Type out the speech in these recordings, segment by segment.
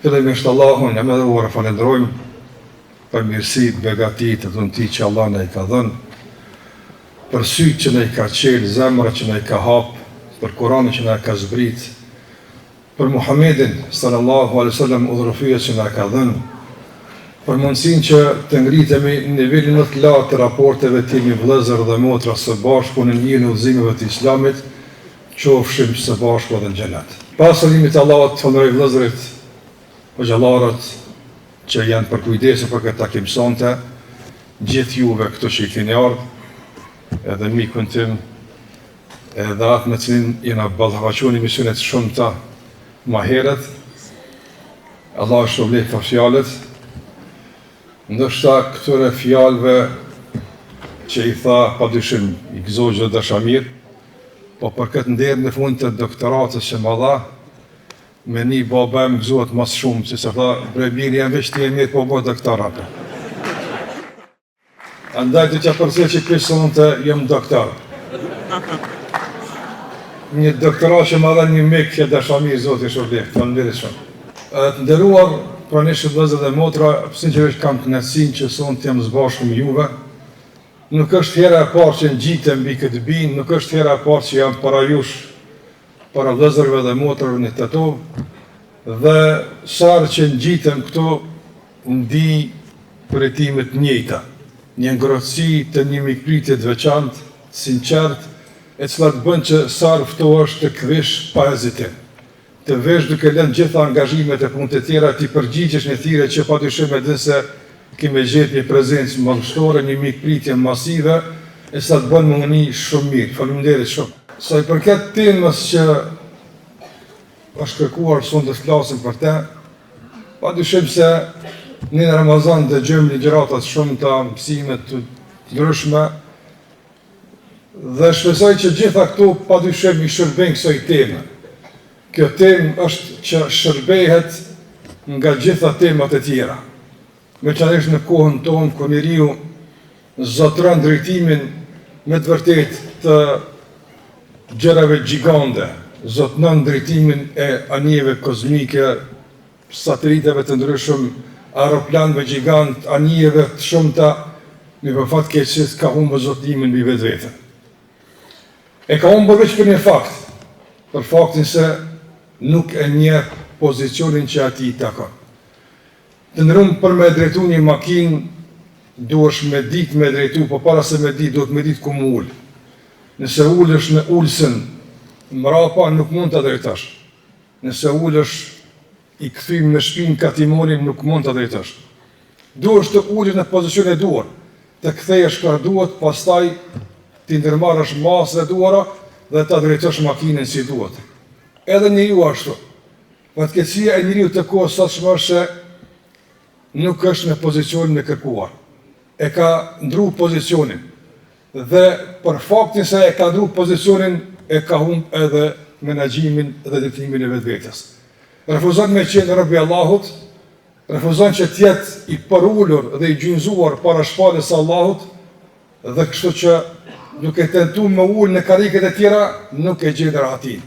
Fillimisht Allahun e madhëruar falenderojmë për mirësitë, begatitë, dhunti që Allah na i ka dhënë, për sytë që na i ka qelë, zemra që na i ka hapë, për Kur'anin që na ka zbrit, për Muhammedin sallallahu alaihi wasallam udhërofyes që na ka dhënë, për mundësinë që të ngritemi në nivelin më të lartë të raporteve të jemi vëllezër dhe motra së bashku në njërin e udhëzimeve të Islamit, qofshim së bashku edhe në xhenet. Pas salimit të Allahut, falenderoj vëllezërit, xhallarët që janë për kujdesë për këtë takim sonte, gjithë juve këto që i keni ardhur, edhe mikun tim, edhe atë me cilin jena ballafaquar në misionet shumëta më herët. Allah shpërblet për fjalët. Ndoshta këtyre fjalëve që i tha padyshim i gëzoj dhe dashamir, po për këtë nder në fund të doktoratës që më dha, me një baba më gëzohet mas shumë, që se tha, brebiri janë veç të mirë, po bëjë doktorat. Andaj të që përse që kështë unë të jëmë doktor. Një doktorat që më dha një mik që dashamir, zotë i shërblet, të nëndirit shumë. Të ndëruar, pranishtë vëllezër dhe motra, sinqerisht kam kënaqësinë që sonë të jam zbashku me juve. Nuk është hera e parë që ngjitem mbi këtë binë, nuk është hera e parë që jam para jush, para vëllezërve dhe motrave në Tetov, dhe sarë që ngjitem këto ndi përjetimet njëjta, një ngrohtësi të një mikpritje të veçantë, sinqert, e cila të bën që sarë ftohesh të kthesh pa hezitim, të vesh duke lënë gjitha angazhimet e punët e tjera, ti përgjigjesh në thirrje që padyshim e din se kemi gjetë një prezencë madhështore, një mikpritje masive, e sa të bën më një shumë mirë. Faleminderit shumë. Sa i përket temës që është kërkuar sonë të flasim për te, padyshim se në Ramazan dëgjojmë ligjëratat shumë të mësimet të ndryshme, dhe shpresoj që gjitha këtu padyshim i shërbejnë kësaj teme. Kjo temë është që shërbehet nga gjitha temat e tjera. Veçanërisht në kohën tonë, kur njeriu zotëron drejtimin me të vërtet të gjërave gjigande, zotënon drejtimin e anijeve kozmike, sateliteve të ndryshëm, aeroplanëve gjigant, anijeve të shumta, me për fat keq ka humbur zotënimin mbi vetveten. E ka humbur veç për një fakt, për faktin se nuk e njeh pozicionin që atij i takon. Të ndryshëm për me drejtu një makinë, duhesh me ditë me drejtu, po para se me ditë, duhet me ditë ku më ullë. Nëse ullësh në ullësën, mrapa nuk mund të drejtash. Nëse ullësh i këthym në shpinë katimonin, nuk mund të drejtash. Duhesh të ullësh në pozicion e duar, të kthejesh ka duhet, pastaj ti ndërmarrësh masën e duara dhe ta drejtosh makinën si duhet. Edhe njeriu ashtu. Fatkeqësia e njeriu të kohës sotshme është se nuk është në pozicionin e kërkuar. E ka ndru pozicionin. Dhe për faktin se e ka ndru pozicionin, e ka humb edhe menaxhimin dhe drejtimin e vetvetes. Refuzon me qenë robi i Allahut, refuzon që të jetë i përullur dhe i gjynzuar para shpallës së Allahut, dhe kështu që duke tentuar me ulë në karriget e tjera, nuk e gjen rahatin.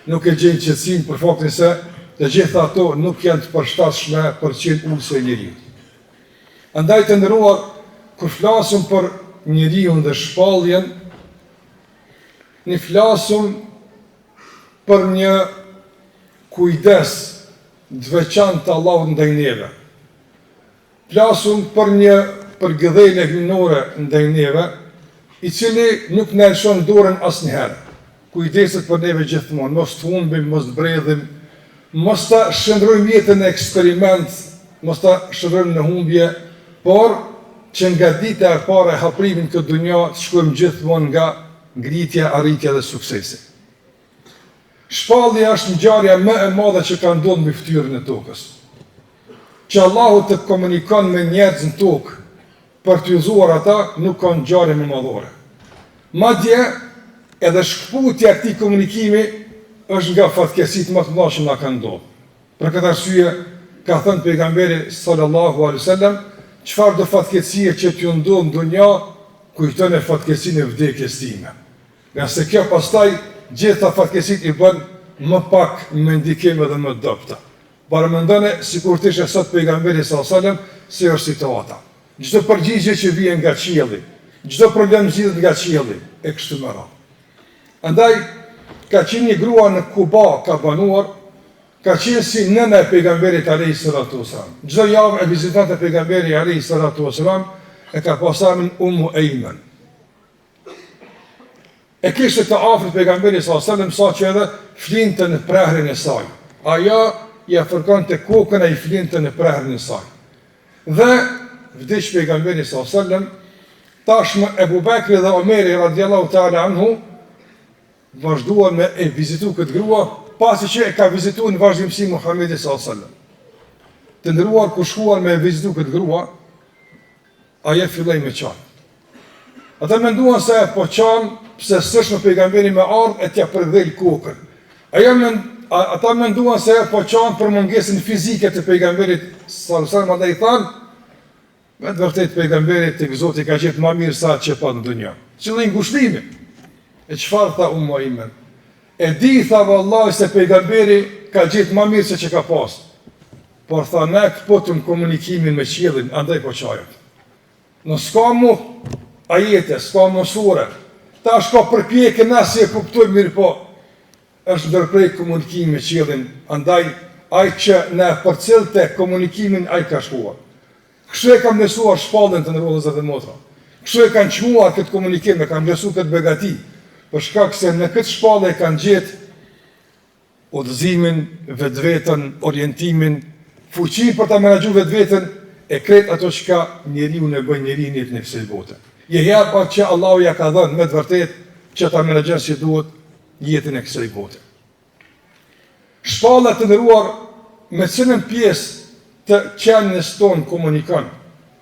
Nuk e gjen qetësinë për faktin se të gjitha ato nuk janë të përshtatshme për qenë ulëse e njeriu. Andaj të nderuar, kur flasëm për njeriun dhe shpalljen, ne flasëm për një kujdes të veçantë të Allahut ndaj neve. Flasëm për një përgëdhelje hyjnore ndaj neve, i cili nuk na lëshon dorën asnjëherë. Kujdeset për neve gjithmonë, mos të humbim, mos të bredhim, mos të shndrojmë jetën në eksperiment, mos të shndrojmë në humbje, por që nga dita e parë e haprimin këtë dunja të shkojmë gjithmonë nga ngritja, arritja dhe suksesi. Shpallja është ngjarja më e madhe që ka ndodhur mbi fytyrën e tokës. Që Allahu të komunikon me njerëz në tokë për të udhëzuar ata, nuk ka ngjarje më madhore. Madje edhe shkputja e këtij komunikimi është nga fatkeqësitë më të mëdha që na kanë ndodhur. Për këtë arsye ka thënë pejgamberi sallallahu alaihi wasallam, çfarë do fatkeqësie që t'ju ndodh në dunja, kujton e fatkeqësinë e vdekjes time. Nga se kjo pastaj gjitha fatkeqësitë i bën më pak me ndikim edhe më dobta. Baramendone sikur të ishte sot pejgamberi sallallahu alajhi wasallam, si është situata. Çdo përgjigje që vjen nga qielli, çdo problem zgjidhet nga qielli e kështu me radhë. Andaj ka qenë një grua në Kuba ka banuar, ka qenë si nëna e pejgamberit alayhi salatu wasalam. Çdo javë e vizitonte pejgamberi alayhi salatu wasalam e ka pasur Ummu Ayman. E kishte të afërt pejgamberi sallallahu alajhi wasallam sa që edhe flinte në prehrin e saj. Ajo ja fërkonte kokën e i flinte në prehrin e saj. Dhe vdiq pejgamberi sallallahu alajhi wasallam, tashmë Ebu Bekri dhe Omeri radiallahu ta'ala anhu vazhduan me e vizitu këtë grua, pasi që e ka vizitu në vazhdimësi Muhamedi sallallahu alajhi wasallam. Të ndëruar ku shkuar me e vizitu këtë grua, ajo filloi me qanë. Ata menduan se po qanë, pse s'është në pejgamberi me ardhë e t'ja përdhel kokën. Ata menduan se po qanë për mungesën fizike të pejgamberit sallallahu alajhi wasallam, ata i thanë, me të vërtet pejgamberit të Zoti ka qenë më mirë sa që pa në dunja. Qëllin ngushlimi. E çfarë tha Ummu Ayman? E di, tha vallahi, se pejgamberi ka gjetë më mirë se që ka pas. Por tha ne këpotëm komunikimin me qiellin, andaj po qajët. Në s'ka mu ajete, s'ka mu sure. Ta shka përpjekë nësi e kuptoj mirë po. është ndërprej komunikimin me qiellin, andaj ai që ne përcillte komunikimin ai ka shkuar. Kështu e kam mësuar shpallën të ndërrodhës dhe motra. Kështu e kanë çmuar këtë komunikim, e kanë mësuar këtë begati. Për shkak se në këtë shpallë e kanë gjetë udhëzimin, vetveten, orientimin, fuqinë për ta menaxhuar vetveten e kretë ato që ka njeriu në bën njeriu në jetën e kësaj bote. Je hapa që Allahu ja ka dhënë me të vërtetë që ta menaxhon si duhet jetën e kësaj bote. Shpalla të ndëruar me cilën pjesë të qenjes tonë komunikon,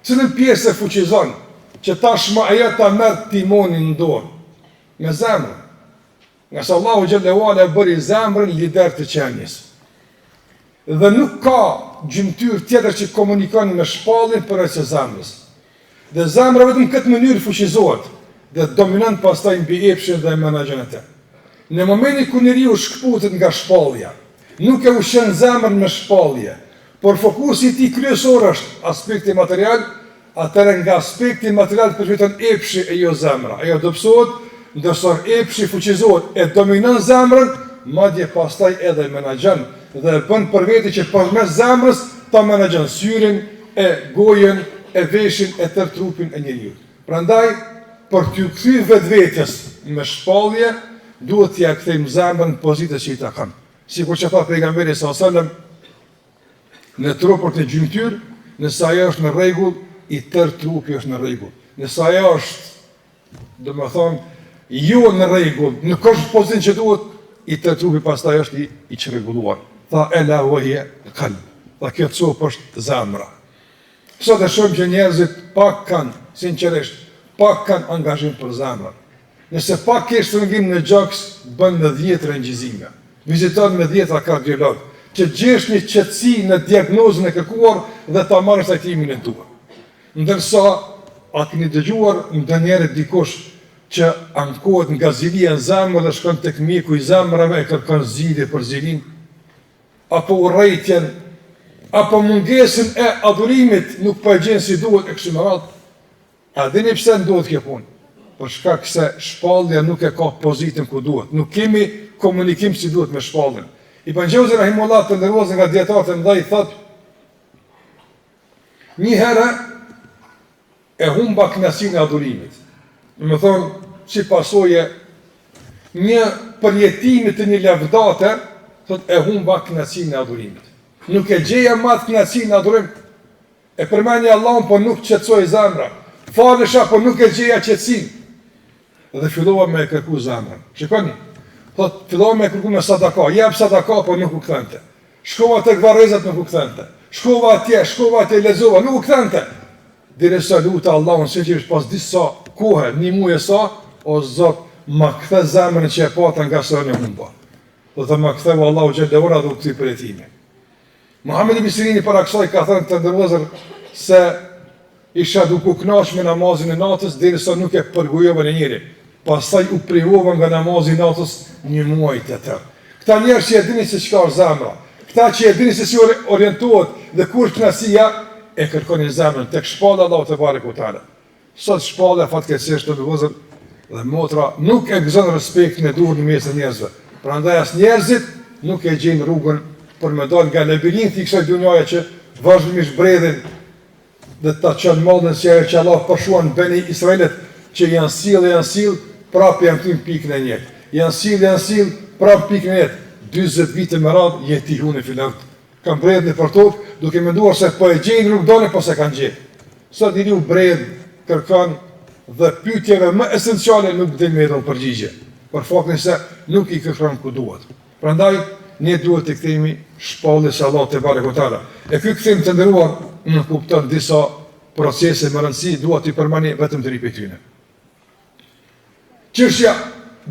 cilën pjesë e fuqizon, që tashmë ajo ta merr timonin në dorë, me zemrën. Nga se Allahu xhallahu ala bëri zemrën lider të qenjes. Dhe nuk ka gjymtyr tjetër që komunikon me shpallin për se zemrës. Dhe zemra vetëm këtë mënyrë fuqizohet dhe dominant pastaj mbi epshin dhe menaxhin e tij. Në momentin ku njeriu shkputet nga shpallja, nuk e ushqen zemrën me shpallje, por fokusi i tij kryesor është aspekti material, atëherë nga aspekti material përfiton epshi e jo zemra. Ajo dobësohet, ndërsa epshi fuqizohet e dominon zemrën, madje pastaj edhe menaxhon dhe bën për veti që përmes zemrës ta menaxhon syrin, e gojën, e veshin, e tërë trupin e njeriu. Prandaj, për t'ju kthyer vetvetes me shpallje, duhet t'ja kthejmë zemrën në pozitën që i takon. Sikur që tha pejgamberi sallallahu alajhi wasallam, në trupin e gjymtyr, nëse ajo është në rregull, i tërë trupi është në rregull. Nëse ajo është, domethënë, jo në rregull, nuk është pozicion që duhet, i tërë trupi pastaj është i çrregulluar. Tha ela wahiya qalb. Tha kjo copë është zemra. Sot e shohim që njerëzit pak kanë, sinqerisht, pak kanë angazhim për zemrën. Nëse pak ke shtrëngim në gjoks, bën me 10 rëngjizime. Viziton me 10 kardiolog, që gjesh një qetësi në diagnozën e kërkuar dhe ta marrësh trajtimin e duhur. Ndërsa, a keni dëgjuar ndonjëherë dikush që ankohet nga zilia në zemër dhe shkon tek mjeku i zemrave e kërkon zgjidhje për zilin, apo urrejtjen, apo mungesën e adhurimit nuk po e gjen si duhet e kështu me radhë. A dini pse ndodh kjo punë? Për shkak se shpallja nuk e ka pozitën ku duhet. Nuk kemi komunikim si duhet me shpallën. Ibn Xhauzi rahimullah të ndërrozë nga dietarët e mëdhej thotë: një herë e humba kënaqësinë e adhurimit. Do të thonë, si pasojë një përjetimi të një lavdate, thotë e humba kënaqësinë e adhurimit. Nuk e gjeja më të kënaqësinë e adhurimit. E përmendja Allahun, po nuk qetësoi zemra. Falesha, po nuk e gjeja qetësinë. Dhe fillova me kërku zemrën. Shikoni, thotë fillova me kërku me sadaka. Jep sadaka, po nuk u kthente. Shkova tek varrezat, nuk u kthente. Shkova atje, lexova, nuk u kthente. Derisa luta Allahun sinqerisht pas disa kohë, një muaj sa, o Zot, ma kthe zemrën që e pata nga sërën e humba. Do të ma ktheu Allahu xhallahu ala dhe u kthi për jetime. Muhamedi ibn Sirini para kësaj ka thënë të ndërlozër se isha duke u kënaqur me namazin e natës derisa nuk e përgojova në njëri. Pastaj u privova nga namazi i natës një muaj tjetër. Këta njerëz që e dini se çka është zemra. Këta që e dini se si orientohet dhe kur kënaqësia e kërkon në zemrën tek shpalla Allahu te bareku teala. Sot shpalla fatkeqësisht të vëzën dhe motra nuk e gëzon respektin e duhur në mes të njerëzve. Prandaj as njerëzit nuk e gjejnë rrugën për me dalë nga labirinti i kësaj dhunjaje që vazhdimisht bredhin dhe ta çon mallën se ajo që Allah përshuan Beni Israelit që janë sill, prapë janë këtu në pikën e njëjtë. Janë sill, prapë pikën e njëjtë. 40 vite me radhë jeti hunë filart. Kam bredhën për tokë, duke menduar se po e gjejnë rrugë dole, po se kanë gjetë. Sot njeriu bredh, kërkon dhe pyetjeve më esenciale nuk del me dhënë përgjigje, për faktin se nuk i kërkon ku duhet. Prandaj ne duhet të kthehemi shpallës së Allahut te barekutaala. E ky kthim të nderuar në kupton disa procese më rëndësi, duhet t'i përmani vetëm të ripetyne. Çështja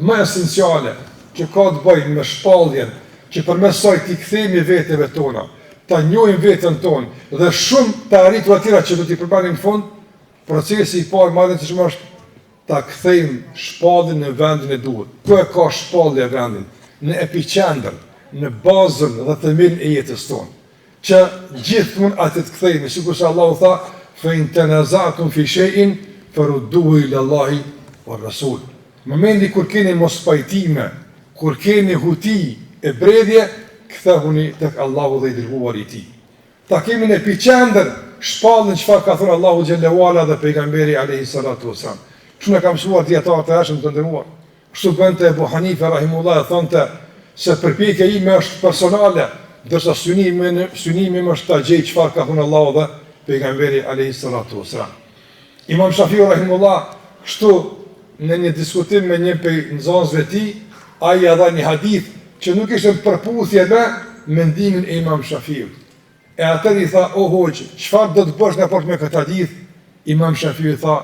më esenciale që ka të bëjë me shpalljen, që përmes saj t'i kthehemi veteve tona, ta njohim veten tonë dhe shumë të arritur atyra që do t'i përmani në fund, procesi i parë më të shumë është ta kthejmë shpalljen në vendin e duhur. Ku e ka shpallja vendin? Në epicentër, në bazën dhe themelin e jetës tonë. Që gjithmonë atë të kthejmë, sikur se Allahu tha, fa in tanaza'tum fi shay'in farudduhu ila Allahi wa Rasul. Momenti kur keni mos pajtime, kur keni huti e bredhje, kthehuni tek Allahu dhe i dërguari i tij. Ta kemi në epicentër shpallën çfarë ka thënë Allahu xhallahu ala dhe pejgamberi alayhi salatu wasalam. Kështu ne kam mësuar dietarët e ashëm të nderuar. Kështu bënte Abu Hanifa rahimullahu thonte se përpjekja ime është personale, ndërsa synimi më është ta gjej çfarë ka thënë Allahu dhe pejgamberi alayhi salatu wasalam. Imam Shafiu rahimullahu kështu në një diskutim me një prej nxënësve të tij, ai dha një hadith që nuk ishte në përputhje me mendimin e Imam Shafiut. E atër i tha, o hoqë, qëfar do të bësh në raport me këtë hadith? Imam Shafiu tha,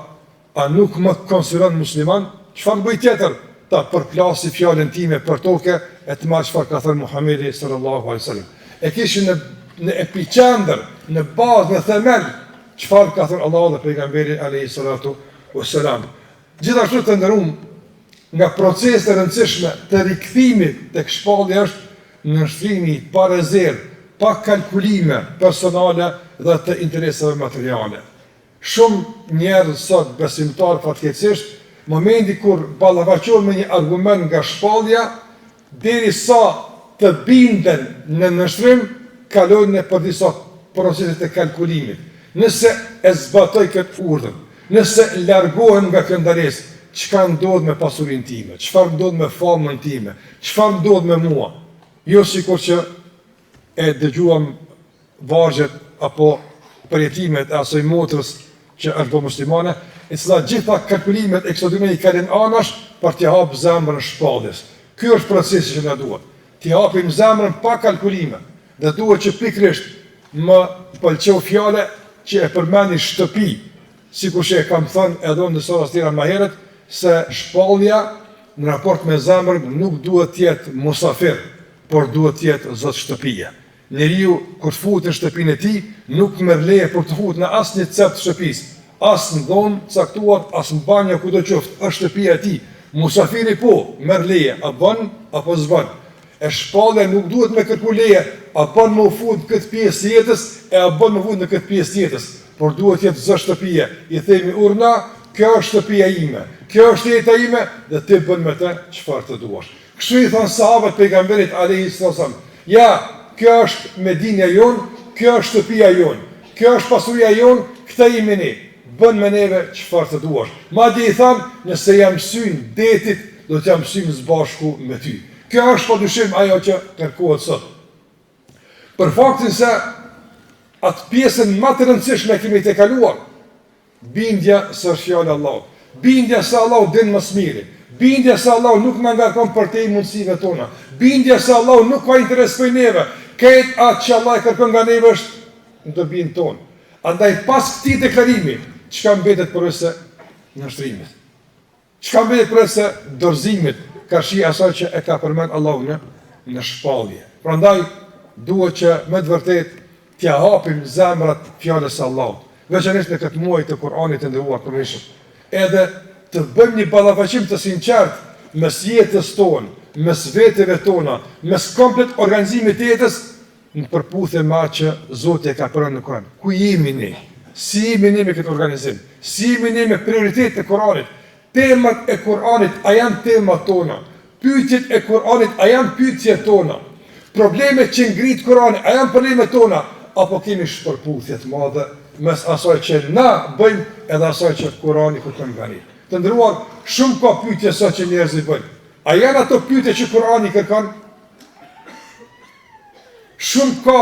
a nuk më konsideron musliman? Qëfar bëj tjetër? Ta përplasi fjallën time për toke e të marrë qëfar ka thënë Muhamedi sallallahu alaihi wasallam. E kishin në epicentër, në bazë, në themel, qëfar ka thënë Allah dhe pejgamberi alaihi salatu wasalam. Gjithashtu të ndërum, nga proces të rëndësishme të rikthimit të këshpallja është nështrimi pa rezervë, pa kalkulime personale dhe të interesave materiale. Shumë njerëz sot besimtar fatkeqësisht, momenti kur ballafaqohen me një argument nga shpallja, derisa të binden në nështrim, kalojnë për disa procese të kalkulimit. Nëse e zbatoj këtë urdhën, nëse largohem nga kjo ndaresë, çka ndodh me pasurinë time, çfarë ndodh me famën time, çfarë ndodh me mua. Jo sikur që e dëgjuam vargjet apo përjetimet e asoj motrës që është bo muslimane, e cila gjitha kalkulimet e kësaj i kalin anash për t'i hapë zemrën shpalljes. Ky është procesi që na duhet. T'i hapim zemrën pa kalkulime. Dhe duhet që pikrisht më pëlqeu fjale që e përmeni shtëpi, sikur që e kam thënë edhe në disa raste më herët, se shpallja në raport me zemrën nuk duhet të jetë musafir, por duhet të jetë zot shtëpie. Njeriu kur futet në shtëpinë e tij nuk merr leje për të futur në asnjë cep të shtëpisë, as në dhomë caktuar, as në banjë kudo qoftë, është shtëpia e tij. Musafiri po merr leje, a bën apo s'bën. E shpallja nuk duhet me kërku leje, a bën me u fut në këtë pjesë të jetës, e a bën me fut në këtë pjesë të jetës, por duhet jetë zot shtëpie. I themi urna, kjo është shtëpia ime, kjo është jeta ime dhe ti bën me të çfarë të duash. Kështu i thanë sahabët pejgamberit alayhis salam. Ja, kjo është Medinja jonë, kjo është shtëpia jonë, kjo është pasuria jonë, këta jemi ne, bën me neve çfarë të duash. Madje i thanë, nëse jam syn detit, do të jam syn së bashku me ty. Kjo është padyshim ajo që kërkohet sot. Për faktin se atë pjesën më të rëndësishme kemi të kaluar, bindja së fjallë Allahut, bindja se Allahu din më së miri, bindja se Allahu nuk na ngarkon për te mundësive tona, bindja se Allahu nuk ka interes për neve, këtë atë që Allah e kërkon nga neve është në dobinë tonë. Andaj pas këtij deklarimi, çka mbetet përveç nështrimit? Çka mbetet përveç dorëzimit, karshi asaj që e ka përmend Allahu në shpallje. Prandaj duhet që me të vërtet t'ia hapim zemrat fjalës së Allahut, veçanërisht në këtë muaj të Kuranit të nderuar përmeshëm. Edhe të bëjmë një ballafaqim të sinqert mes jetës tonë, mes veteve tona, mes komplet organizimit të jetës, në përputhje me atë që Zoti e ka pranuar në Kur'an. Ku jemi ne? Si jemi ne me këtë organizim? Si jemi ne me prioritetet e Kur'anit? Temat e Kur'anit, a janë temat tona? Pyetjet e Kur'anit, a janë pyetjet tona? Problemet që ngrit Kur'ani, a janë problemet tona? Apo kemi shpërputhje të madhe mes asaj që na bëjmë edhe asaj që Kur'ani kërkon nga ne? Të nderuar, shumë ka pyetje sa që njerëzit bëjnë. A janë ato pyetje që Kur'ani kërkon? Shumë ka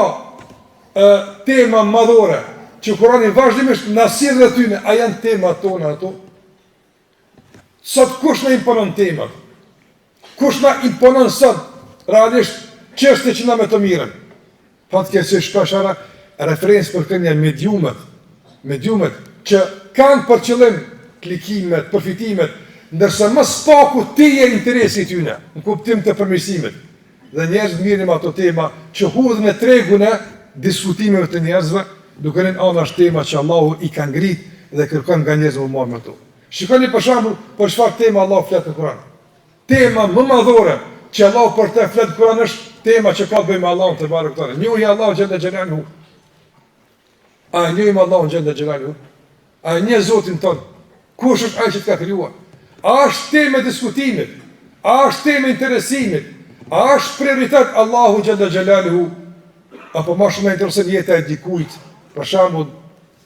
tema madhore që Kur'ani vazhdimisht na sjell dhe tyne, a janë temat tona ato? Sot kush na imponon temat? Kush na imponon sot realisht çështje që na më të mirën? Fatkeqësisht ka shara referencë për kënja mediumet që kanë për qëllim klikimet, përfitimet, ndërsa më spaku ti e interesi tyne, në kuptim të përmirësimit. Dhe njerëz mirën ato tema që hudhën e tregun e diskutimeve të njerëzve, duke qenë anash tema që Allahu i ka ngrit dhe kërkon nga njerëzit më marrë me to. Shikoni për shembull për çfarë tema Allahu flet në Kur'an. Tema më madhore që Allahu për të flet në Kur'an është tema që ka të bëjë me Allahun te barekuta. Njohja e Allahut xhalla xhelaluhu. A njohim Allahun xhalla xhelaluhu? A një Zotin ton? Kush është ai që të ka krijuar? A është temë diskutimit? A është temë interesimit? A është prioritet Allahu xhalla xhelaluhu? Apo më shumë intereson jeta e dikujt? Për shembull,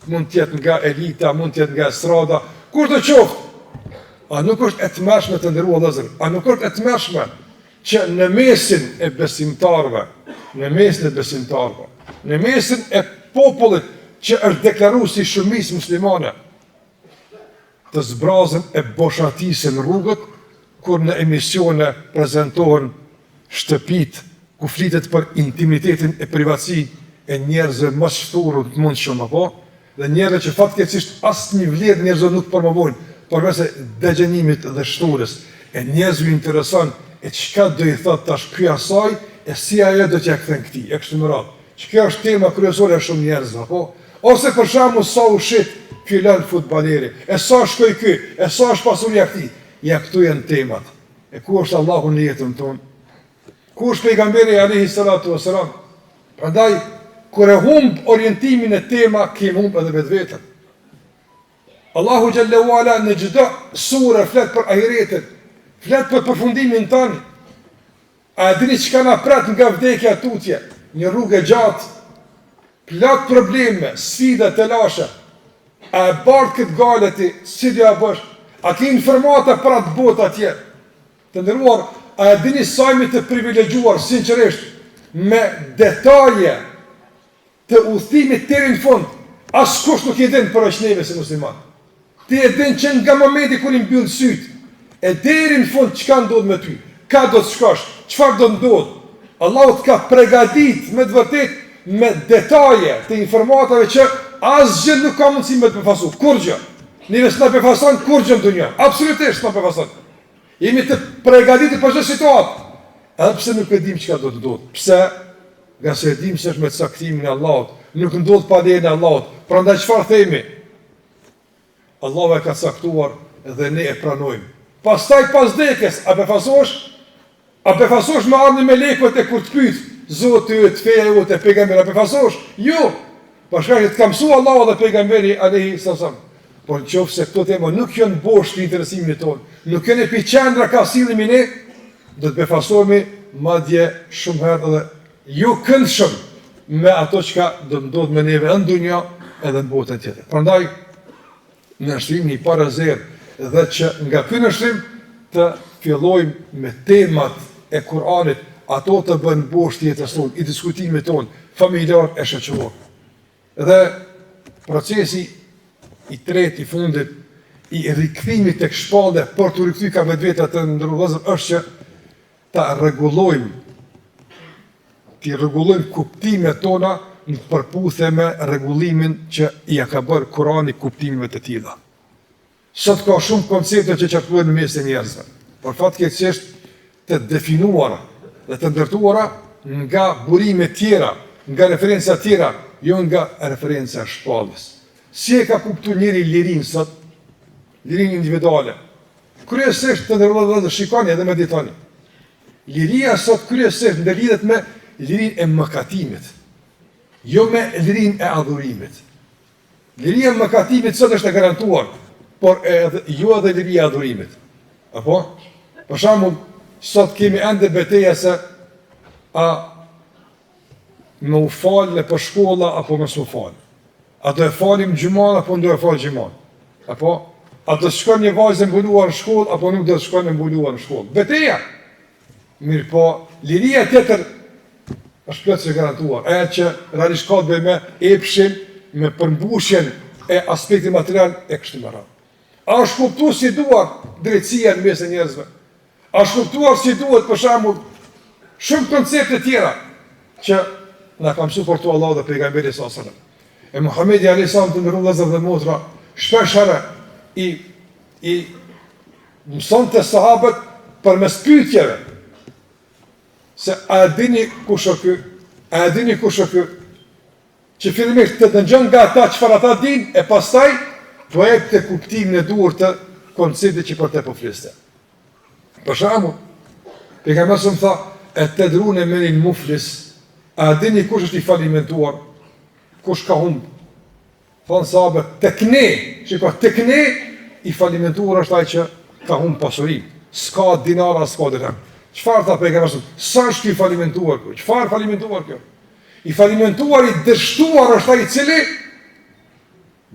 mund të jetë nga elita, mund të jetë nga strada, kur të qoftë. A nuk është e tmerrshme të nderuar vëllezër? A nuk është e tmerrshme që në mesin e besimtarëve, në mesin e popullit që është deklaruar si shumicë muslimane, të zbrazën e boshatisën rrugët, kur në emisione prezentohen shtëpit, ku flitet për intimitetin e privatësi e njerëzve më shturur të mundshëm apo, dhe njerëzve që fatkeqësisht asnjë vlerë njerëzve nuk promovojnë, përveç dëgjenimit dhe shturës. E njerëzve intereson e çka do i thotë tash ky asaj, e si ajo do t'ia kthen këtij, e kështu me radhë. Që kjo është tema kryesore e shumë njerëzve apo, ose për shembull sa ushit filan futbolleri, e sa shkoi ky, e sa është pasuria këtij. Ja këtu janë temat. E ku është Allahu në jetën tonë? Ku është pejgamberi alayhi salatu wasalam? Prandaj kur e humb orientimin e tema, kemi humb edhe vetveten. Allahu xhallahu ala në çdo sure flet për ahiretin, flet për përfundimin tonë. A dini çka na prat nga vdekja tutje? Një rrugë e gjatë, plot probleme, sfida të lasha. A e bardh këtë galeti, si do ja bësh? A ke informata për atë botë atje? Të nderuar, a e dini sa jemi të privilegjuar sinqerisht me detaje të udhëtimit deri në fund? Askush nuk e din për neve si musliman. Ti e din që nga momenti kur i mbyll syt, e deri në fund çka ndodh me ty, ka do të shkosh, çfarë do ndodh. Allahu të ka përgatit me të vërtet me detaje të informatave që asgjë nuk ka mundësi me të befasu, kurgjë. Neve s'na befason kurgjë në dunja, absolutisht s'na befason. Jemi të përgatitur për çdo situatë. Edhe pse nuk e dim çka do të ndodh. Pse? Nga se e dim se është me caktimin e Allahut, nuk ndodh pa lejen e Allahut. Prandaj çfarë themi? Allahu e ka caktuar dhe ne e pranojmë. Pastaj pas vdekjes, a befasosh me ardhmën e melekut e kur të pyet, Zoti yt, feja jote, pejgamberi, a befasosh? Jo. Pashka që të ka mësua Allahu dhe pejgamberi alayhi salam. Por nëse këto tema nuk janë bosh të interesimin tonë, nuk janë epiqendra ka sillemi ne, do të befasohemi madje shumë herë dhe ju këndshëm me ato çka do të ndodh me neve në dunja edhe në botën tjetër. Prandaj në nështrim një para zerë dhe që nga ky nështrim të fillojmë me temat e Kur'anit, ato të bënë bosh të jetës tonë, i diskutimit tonë, familjar e shoqëror. Dhe procesi i tretë i fundit i rikthimit tek shpallja për të rikthy ka vetvete të ndërvozur është që ta rregullojmë kuptimet tona në përputhje me rregullimin që i ka bërë Kurani kuptimeve të tilla. Sot ka shumë koncepte që qarkullohen në mes të njerëzve, por fatkeqësisht të definuara dhe të ndërtuara nga burime tjera, nga referenca tjera, jo nga referenca shpallës. Si e ka kuptuar njëri lirinë sot, lirinë individuale? Kryesisht të ndërlodhë shikoni edhe meditoni. Liria sot kryesisht ndërlidhet me lirinë e mëkatimit. jo me lirin e adhurimit. Liria e mëkatimit sot është e garantuar, por jo edhe liria e adhurimit. Apo? Për shembull, sot kemi ende betejë se a me u falë për shkolla apo me s'u falë. A do e falim gjumon apo do e falë gjumon. Apo? A do të shkon një vajzë mbuluar në shkollë apo nuk do të shkon e mbuluar në shkollë. Betejë. Mirë po, liria tjetër është plotësisht e garantuar. Ajo që realisht ka të bëjë me epshin, me përmbushjen e aspektit material e kështu me radhë. A është kuptuar si duhet drejtësia në mes të njerëzve? A është kuptuar si duhet për shembull shumë koncepte tjera që na ka mësuar portu Allahu dhe pejgamberi sallallahu alajhi wasallam. E Muhamedi alayhis salam të ndërruar vëllezër dhe motra, shpesh herë i mësonte sahabët përmes pyetjeve se a dini kush është ky? A dini kush është ky? Që fillimisht të dëgjon nga ata çfarë ata dinë e pastaj do e të kuptimin e duhur të konceptit që për te po fliste. Për shembull, pejgamberi më tha, e të drune me një muflis, a dini kush është i falimentuar, kush ka humbë? Thonë sahabët, tek ne, tek ne, i falimentuar është ai që ka humbë pasuri, s'ka dinara, s'ka dirham. Çfarë tha pejgamberi? Sa është i falimentuar kjo? Çfarë falimentuar kjo? I falimentuar, i dështuar është ai i cili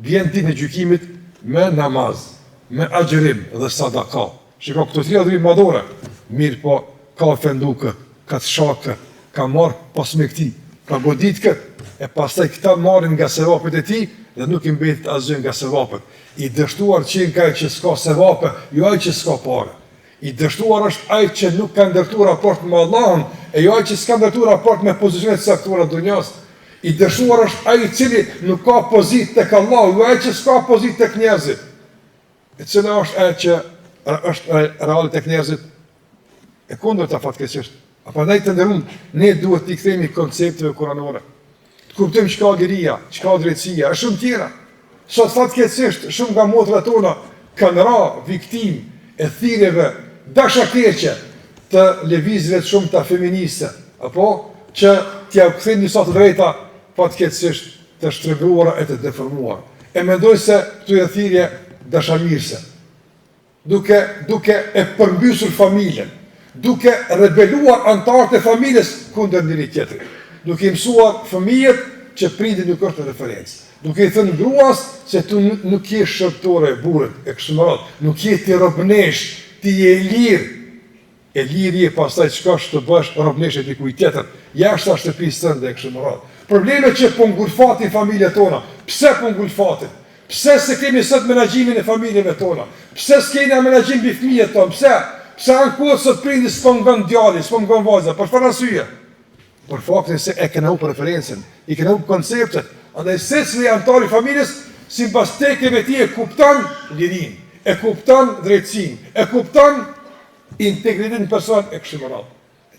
vjen ditën e gjykimit me namaz, me agjërim dhe sadaka. Shiko, këto tria dhëri madhore, mirë po, ka ofendu kë, ka të shakë, ka marrë pas me këti, ka godit kë, e pastaj këta marrin nga sevapet e ti, dhe nuk i mbetit asgjë nga sevapet. I dështuar qenë ka që s'ka sevape, jo ai që s'ka pare. I dështuar është ai që nuk ka ndërtuar raport me Allahun, e jo ai që s'ka ndërtuar raport me pozicionet saktuara dunjas. I dështuar është ai i cili nuk ka pozitë tek Allahu, jo ai që s'ka pozitë tek njerëzit. E cila është ai që është reale tek njerëzit e kundërta fatkeqësisht. Prandaj të nderuam, ne duhet t'i kthemi koncepteve kuranore. Të kuptojmë çka liria, çka drejtësia, është shumë tjera. Sot fatkeqësisht shumë nga motrat tona kanë ra viktim e thirrjeve dashakeqe të lëvizjeve të shumta feministe, apo që t'ia kthejnë disa të drejta fatkeqësisht të shtrebuara e të deformuara. E mendoj se këtu janë thirrje dashamirëse. Duke e përmbysur familjen, duke rebeluar antarët e familjes kundër njëri tjetrit, duke i mësuar fëmijët që prindi nuk është referencë, duke i thënë gruas se tu nuk je shërtore e burrit e kështu me radhë, nuk je ti robnesh, ti je e lirë je pastaj çkash të bësh robnesh e dikujt tjetër, jashtë shtëpisë tënde e kështu me radhë. Probleme që po ngulfatin familjet tona, pse po ngulfatin? Pse se kemi sot menaxhimin e familjeve tona? Pse s'kemi menaxhim mbi fëmijët tonë? Pse ankohet sot prindi s'po ngon djalin, s'po ngon vajza? Për çfarë arsye? Për faktin se e kena u preferencën, i kena u konceptet. Andaj secili antar i familjes sipas tekeve ti e kupton lirinë, e kupton drejtësinë, e kupton integritetin personal e kështu me radhë.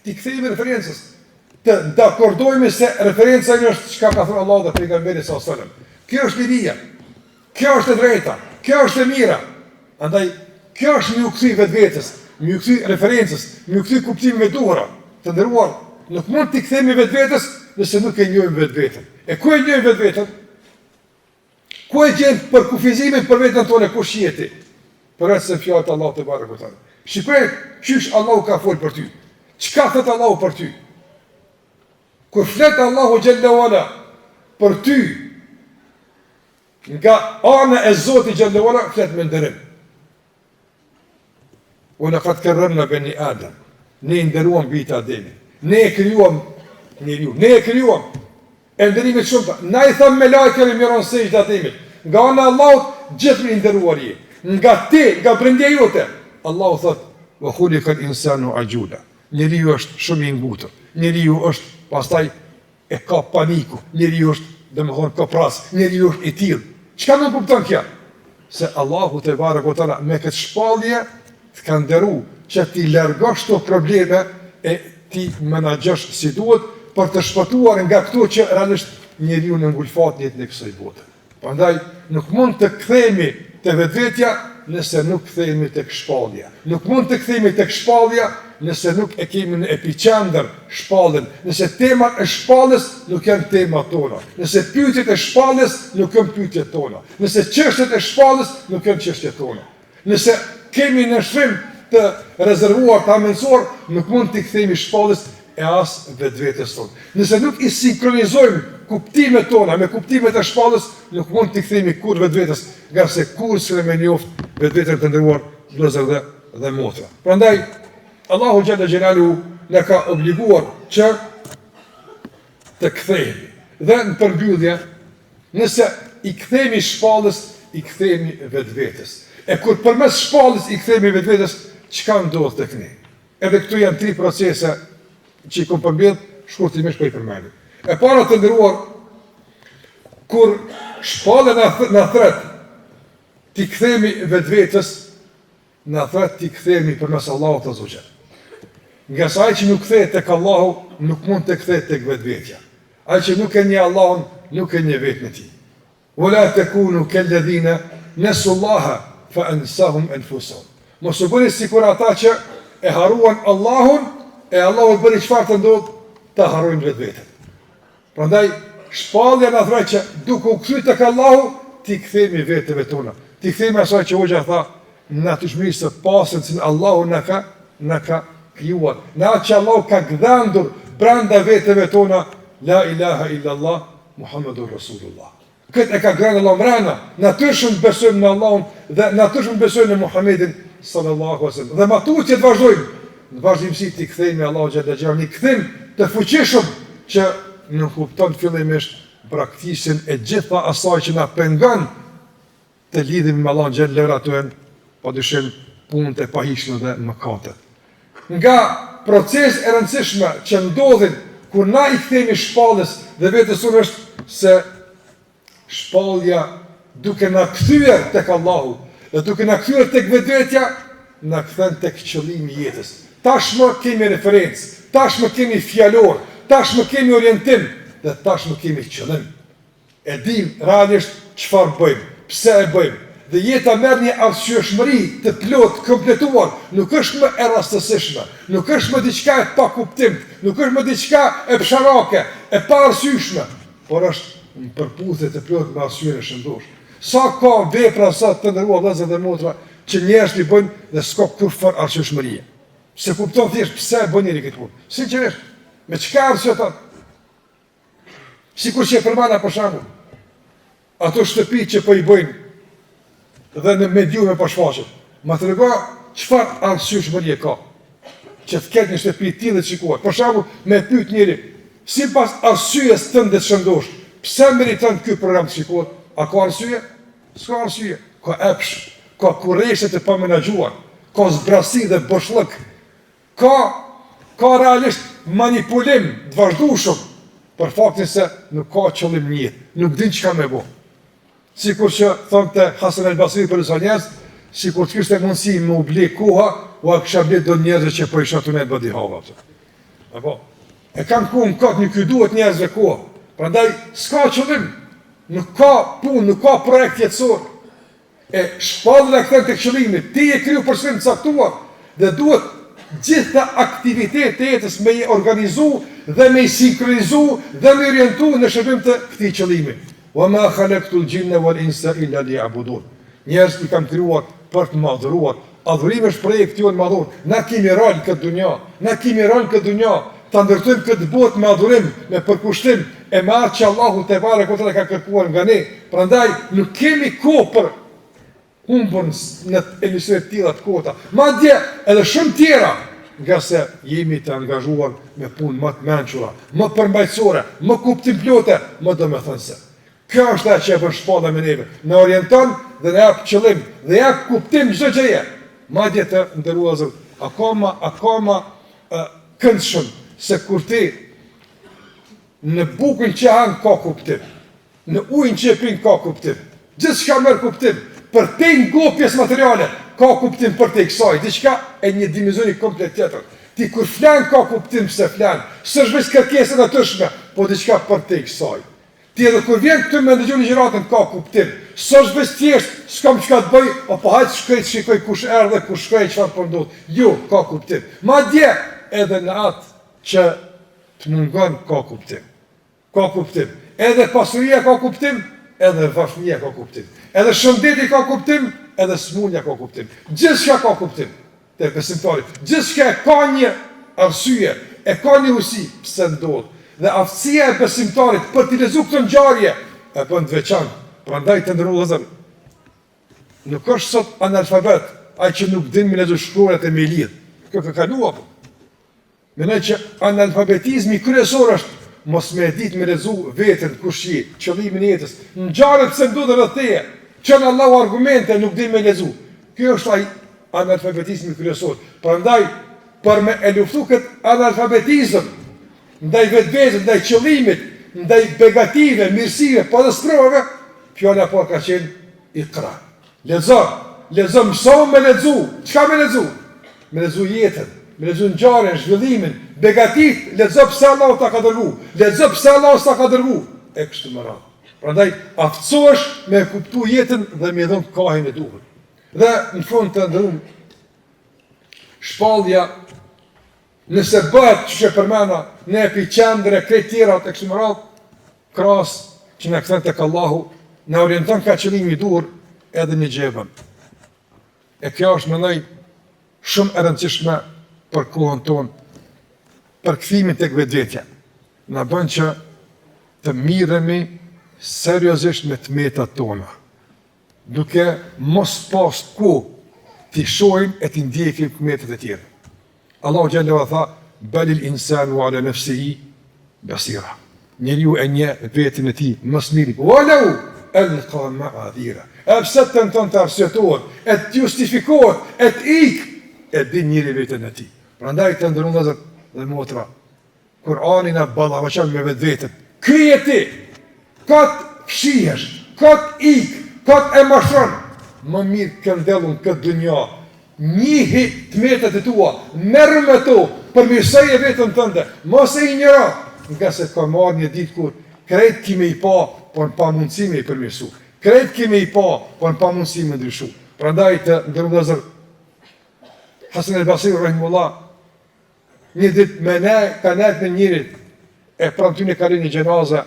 Ti kthehemi referencës. Të dakordojmë se referenca është çka ka thënë Allahu dhe pejgamberi sallallahu alajhi wasallam. Kjo është liria. Kjo është e drejta, kjo është e mira. Andaj, kjo është më u kthy vetvetes, më u kthy referencës, më u kthy kuptimeve duhura. Të nderuar, nuk mund t'i kthemi vetvetes nëse nuk e njohim vetveten. E ku e njohim vetveten? Ku e gjen për kufizimin për veten tonë kush jeti? Për atë fjalë të Allahut te bareku. Shikoj çish Allahu ka fol për ty. Çka thot Allahu për ty? Kur flet Allahu xhalla wala për ty, nga ana e Zotit xhalla wala flet me nderim. Unë qad karramna bani Adam. Ne nderuam bijtë Ademit. Ne e krijuam njeriu. Ne e krijuam. E nderimit shumë. Na i tham me lajkën e miron sejdë Ademit. Nga ana e Allahut gjithë i nderuar je. Nga ti, nga brendja jote. Allahu thot: "Wa khuliqa al-insanu ajula." Njeriu është shumë i ngutur. Njeriu është pastaj e ka paniku. Njeriu është domethënë ka pras. Njeriu është i tillë. Çka do kupton kjo? Se Allahu te bareku teala me këtë shpallje të ka nderuar që ti largosh këto probleme e ti menaxhosh si duhet për të shpëtuar nga këto që realisht njeriu në ngulfat në jetën e kësaj bote. Prandaj nuk mund të kthehemi te vetvetja nëse nuk kthehemi tek shpallja. Nuk mund të kthehemi tek shpallja nëse nuk e kemi në epicentër shpallën. Nëse temat e shpallës nuk janë temat tona. Nëse pyetjet e shpallës nuk janë pyetjet tona. Nëse çështjet e shpallës nuk janë çështjet tona. Nëse kemi në shrim të rezervuar të amensor, nuk mund të kthehemi shpallës e as vetvetes tonë. Nëse nuk i sinkronizojmë kuptimet tona me kuptimet e shpallës, nuk mund të kthehemi kur vetvetes, nga se kur s'e me njoft vetveten të nderuar vëllezër dhe motra. Prandaj Allahu xhalla xhelalu na ka obliguar që të kthehemi. Dhe në përmbyllje, nëse i kthehemi shpallës, i kthehemi vetvetes. E kur përmes shpallës i kthehemi vetvetes, çka ndodh tek ne? Edhe këtu janë 3 procese që i kom përmbledh shkurtimisht për i përmendim. E para të nderuar, kur shpalla na thret ti kthehemi vetvetes, na thret ti kthehemi përmes Allahut azza wa jall. Nga sa ai që nuk kthehet tek Allahu, nuk mund të kthehet tek vetvetja. Ai që nuk e njeh Allahun, nuk e njeh vetën e tij. Wala takunu kalladhina nasullaha fa ansahum anfusahum. Mos u bëni sikur ata që e haruan Allahun, e Allahu bëri çfarë të ndodh, ta harrojnë vetveten. Prandaj shpallja na thret që duke u kthyer tek Allahu, ti kthehemi vetëve tona. Ti kthehemi asaj që Hoxha tha, natyrshmërisë së pastër që Allahu na ka krijuar. Na që Allahu ka gdhendur brenda vetëve tona, la ilaha illallah Muhammadur Rasulullah. Këtë e ka gdhendur Allahu mbrana, natyrshëm besojmë në Allahun dhe natyrshëm besojmë në Muhammedin sallallahu alaihi wasallam. Dhe matutje të vazhdojmë. Në vazhdimsi ti kthehemi Allahu xhalla xhelalu, një kthim të fuqishëm që nuk kupton fillimisht praktikën e gjitha asaj që na pengon të lidhemi me Allahun xhalla xhelalu, padyshim punët e pahishme dhe mëkatet. Nga proces e rëndësishme që ndodhin kur na i kthehemi shpallës dhe vetes unë është se shpallja duke na kthyer tek Allahu dhe duke na kthyer tek vetvetja, na kthen tek qëllimi i jetës. Tashmë kemi referencë, tashmë kemi fjalor, tashmë kemi orientim dhe tashmë kemi qëllim. E dim realisht çfarë bëjmë, pse e bëjmë. Dhe jeta merr një arsyeshmëri të plot, kompletuar, nuk është më e rastësishme, nuk është më diçka e pa kuptim, nuk është më diçka e psharake, e pa arsyeshme, por është një përputhje të plot me arsyen e shëndosh. Sa ka vepra sa të nderuar vëllezër dhe motra që njerëzit i bëjnë dhe s'ka kurrë arsyeshmërie. Se kupton thjesht pse e bën njëri këtë punë. Sinqerisht, me çka arsye ata? Sikur që e përmana për shembull, ato shtëpi që po i bëjnë dhe në mediume po shfaqet. Ma trego çfarë arsyeshmërie ka që të ketë një shtëpi të tillë të shikuar. Për shembull, me pyet njëri, sipas arsyes tënde shëndosh, pse meriton ky program të shikohet? A ka arsye? S'ka arsye. Ka epsh, ka kurreshe të pamenagjuar, ka zbrasi dhe boshllëk, ka realisht manipulim të vazhdueshëm për faktin se nuk ka qëllim në jetë, nuk din çka më bë. Sikur që thonte Hasan al-Basri për disa njerëz, sikur të kishte mundësi me u ble koha, u kisha ble do njerëz që po isha tunet bodi hava. Apo e kanë kohën kot nuk ju duhet njerëzve kohë. Prandaj s'ka qëllim, nuk ka punë, nuk ka projekt jetësor. E shpallën e kthen tek qëllimi, ti e kriju për çfarë caktuar dhe duhet gjitha aktivitetet e jetës me i organizu dhe me i sinkronizu dhe me i orientu në shërbim të këtij qëllimi. Wa ma khalaqtul jinna wal insa illa liya'budun. Njerëzit i kam krijuar për të më adhuruar. Adhurimi është projekti jonë madhur. Na kemi rol këtë dunja, na kemi rol këtë dunja, ta ndërtojmë këtë botë me adhurim, me përkushtim e me atë që Allahu te barekuhu te ka kërkuar nga ne. Prandaj nuk kemi kohë për humbur në emisione të tilla të kota. Madje edhe shumë tjera, nga se jemi të angazhuar me punë më të mençura, më përmbajtësore, më kuptimplote, më domethënëse. Kjo është ajo që e bën shpalla me neve. Në orienton dhe në jap qëllim, dhe jap kuptim çdo gjëje. Madje të nderuar zot, akoma këndshëm se kur ti në bukën që han ka kuptim, në ujin që e pin ka kuptim. Gjithçka merr kuptim. Për te ngopjes materiale, ka kuptim për te kësaj, diçka e një dimensioni komplet tjetër. Ti kur flan ka kuptim se flan, s'është vetëm kërkesa natyrshme, po diçka për te kësaj. Ti edhe kur vjen këtu me ndëgju ligjëratën ka kuptim. S'është vetë thjesht, s'kam çka të bëj, apo hajt shkoj të shikoj kush erdhe, kush shkoi, çfarë po ndodh. Jo, ka kuptim. Madje edhe në atë që të mungon ka kuptim. Ka kuptim. Edhe pasuria ka kuptim, edhe vashnia ka kuptim. Edhe shëndeti ka kuptim, edhe smundja ka kuptim. Gjithçka ka kuptim. Te besimtari. Gjithçka ka një arsye, e ka një usi pse ndodh. Dhe aftësia e besimtarit për t'i lezu këtë ngjarje e bën të veçantë. Prandaj të nderuar vëllezër, nuk është sot analfabet ai që nuk din me lezu shkruajt e me lidh. Kjo ka kaluar. Mendoj që analfabetizmi kryesor është mos me ditë me lezu veten kush je, qëllimin e jetës. Ngjarjet pse ndodhen rreth teje, çon Allahu argumente nuk din me lezu. Ky është ai analfabetizmi kryesor. Prandaj për me e luftu këtë analfabetizëm ndaj vetvetes, ndaj qëllimit, ndaj begative, mirësive, pa dhe sprovave, fjala po ka qenë Iqra. Lezo, mëso me lezu. Çka me lezu? Me lezu jetën, me lezu ngjarjen, zhvillimin, begatit, lezo pse Allahu ta ka dërgu, lezo pse Allahu ta ka dërgu, e kështu me radhë. Prandaj aftësohesh me kuptu jetën dhe me dhënë kohën e duhur. Dhe në fund të ndërrum, shpallja nëse bëhet që që përmena në epicendre, krejt tjera të kështu më radhë, kras që në këthen të Allahu, në orienton ka qëllimi dur edhe një gjebën. E kjo është mëndaj shumë e rëndësishme për kohën tonë, për këthimin të vetvetja. Në bën që të miremi seriozisht me të metat tona, duke mos pas ku t'i shojmë e t'i ndjekim të metat e tjere. Allahu Gjelle wa tha, balil insanu ala nafsihi basira. Njeriu e nje vetin e ti mës miri. Walau alqa ma'adhira. E pse të tenton të arsyetohet, e të justifikohet, e të e din njëri vetën e ti. Prandaj të ndërun vëllezër dhe motra, Kur'ani na ballafaqon me vetën. Ky je ti, kot fshihesh, kot kot e mashon. Më mirë këndellun këtë dunja. Njihi të metat e tua, merr me to, përmirësoje vetën tënde, mos e injoro, nga se ka marrë një ditë kur krejt kime i pa, por në pa mundësi me i përmirësu. Krejt kime i pa, por në pa mundësi me ndryshu. Prandaj të ndërru vëllezër, Hasan al-Basri rahimullah, një ditë me ne, ka net me njërit, e pranë ty në kalin një gjenaza,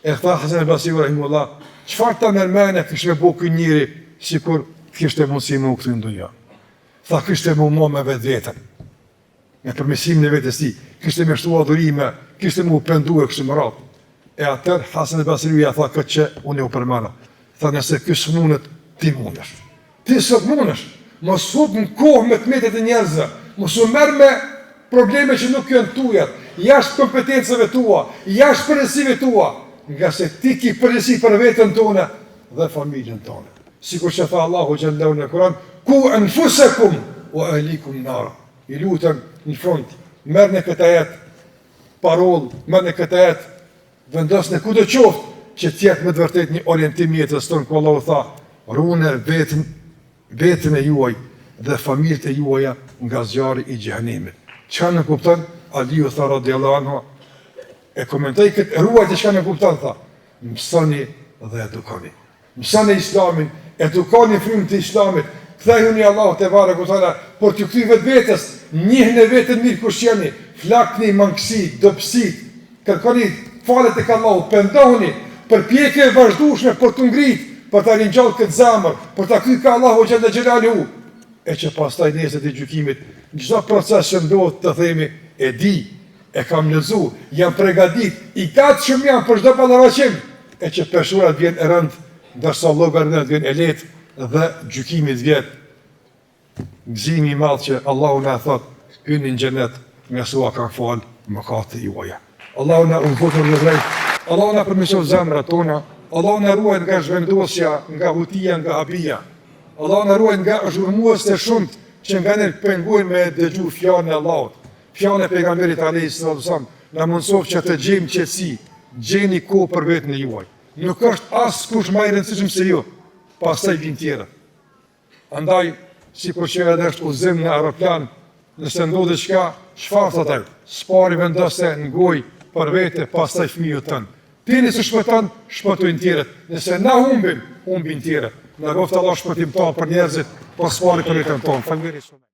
e tha Hasan al-Basri rahimullah, çfarë ta mërmene kështë me bo këj njëri, sikur kishte mundësi me u këtu në dunja. Tha kishte me umo me vetë vetën, me përmesimin e vetës ti, kishte me shtu adhurime, kishte me u pendu e kështë më ratë. E atër, Hasan al-Basriuja tha këtë që unë e u përmana. Tha nëse kësë mundet, ti mundesh. Ti sot mundesh, mos fut në kohë me të metet e njerëzve, mos u merr me probleme që nuk janë tujat, jashtë kompetencave tua, jashtë përgjegjësive tua, nga se ti ki përgjegjësi për vetën tonë dhe familjen tonë. Sikur që tha Allahu xhallahu në Kur'an, ku anfusakum wa ahlikum nar. I lutem në fund, merr në këtë ajet paroll, merr në këtë ajet vendos në kudo qoftë që të jetë me të vërtetë një orientim jetës tonë, ku Allahu tha, rune vetën e juaj dhe familjet e juaja nga zjarri i xhenemit. Çka në kupton? Aliu tha radhiyallahu anhu, e komentoi këtë ruajtje çka në kupton, tha, mësoni dhe edukoni. Mësoni Islamin, edukoni frymën të Islamit, kthehuni Allahu te bareku teala për t'ju kthy vetvetes, njihni veten mirë kush jeni, flakni mangësi, dobësit, kërkoni falë tek Allahu, pendohuni, përpjekje e vazhdueshme për t'u ngrit, për ta ringjallë këtë zemër, për ta kthy ka Allahu xhalla xhelaluhu, e që pastaj nesër të gjykimit, çdo proces që ndodh të themi e di, e kam lexu, jam përgatit, i gatshëm jam për çdo ballafaqim, e që peshurat vjen e rënd, ndërsa llogaria vjen e lehtë dhe gjykimi vjen. Gëzimi i madh që Allahu na thot, hyni në xhenet, nga sua kanë fal mëkatet juaja. Allahu na udhëton në drejt. Allahu na përmirëson zemrat tona. Allahu na ruaj nga zhvendosja, nga hutia, nga habia. Allahu na ruaj nga zhurmues të shumt që nga ne pengojnë me dëgju fjalën e Allahut. Fjalën e pejgamberit alayhis salam, na mëson që të gjejmë qetësi, gjeni kohë për veten e juaj. Nuk është askush më i rëndësishëm se ju, pastaj vin tjerët. Andaj, sikur që edhe është udhëzim në aeroplan, nëse ndodhi çka, çfarë thotë ai? Spari vendose në gojë për vete, pastaj fëmijët tënë. Ti nëse shpëton, shpëtojnë tjerët. Nëse na humbin tjerët. Na qoftë Allah shpëtim tonë për njerëzit, për sfarit për jetën tonë. Faleminderit.